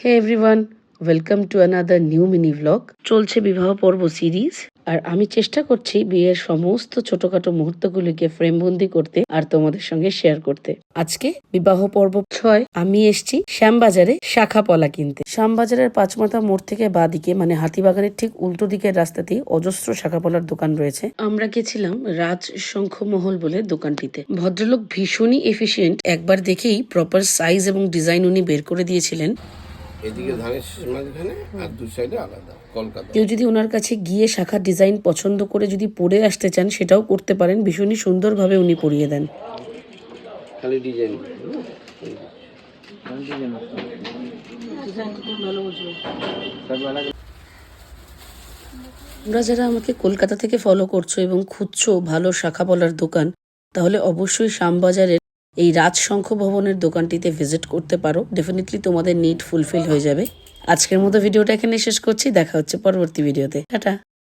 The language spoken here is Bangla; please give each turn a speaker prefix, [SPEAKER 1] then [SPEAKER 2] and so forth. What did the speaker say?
[SPEAKER 1] Hey everyone, welcome to another new mini vlog. চলছে বিবাহ পর্ব সিরিজ, আর আমি চেষ্টা করছি বিয়ের সমস্ত ছোটখাটো মুহূর্তগুলিকে ফ্রেমবন্দি করতে আর তোমাদের সঙ্গে শেয়ার করতে। আজকে বিবাহ পর্ব 6 আমি এসছি শ্যামবাজারে শাখা পলা কিনতে। শ্যামবাজারের পাঁচমাথা মোড় থেকে বাঁদিকে মানে হাতিবাগানের ঠিক উল্টো দিকের রাস্তাতেই অজস্র শাখা পলার দোকান রয়েছে। আমরা গেছিলাম রাজ শঙ্খমহল বলে দোকানটিতে। ভদ্রলোক ভীষণই এফিশিয়েন্ট, একবার দেখেই প্রপার সাইজ এবং ডিজাইন উনি বের করে দিয়েছিলেন।
[SPEAKER 2] এদিকে ধানের শেষ মাঝখানে আর দু সাইডে আলাদা কলকাতা।
[SPEAKER 1] কেউ যদি ওনার কাছে গিয়ে শাখার ডিজাইন পছন্দ করে যদি পরে আসতে চান সেটাও করতে পারেন, ভীষণই সুন্দরভাবে উনি পরিয়ে দেন।
[SPEAKER 2] খালি ডিজাইন
[SPEAKER 1] তোমরা যারা আমাকে কলকাতা থেকে ফলো করছো এবং খুঁজছো ভালো শাখা পলার দোকান, তাহলে অবশ্যই শ্যামবাজারের এই রাজশঙ্খ ভবনের দোকানটিতে ভিজিট করতে পারো। ডেফিনেটলি তোমাদের নিড ফুলফিল হয়ে যাবে। আজকের মতো ভিডিওটা এখানে শেষ করছি, দেখা হচ্ছে পরবর্তী ভিডিওতে। টাটা।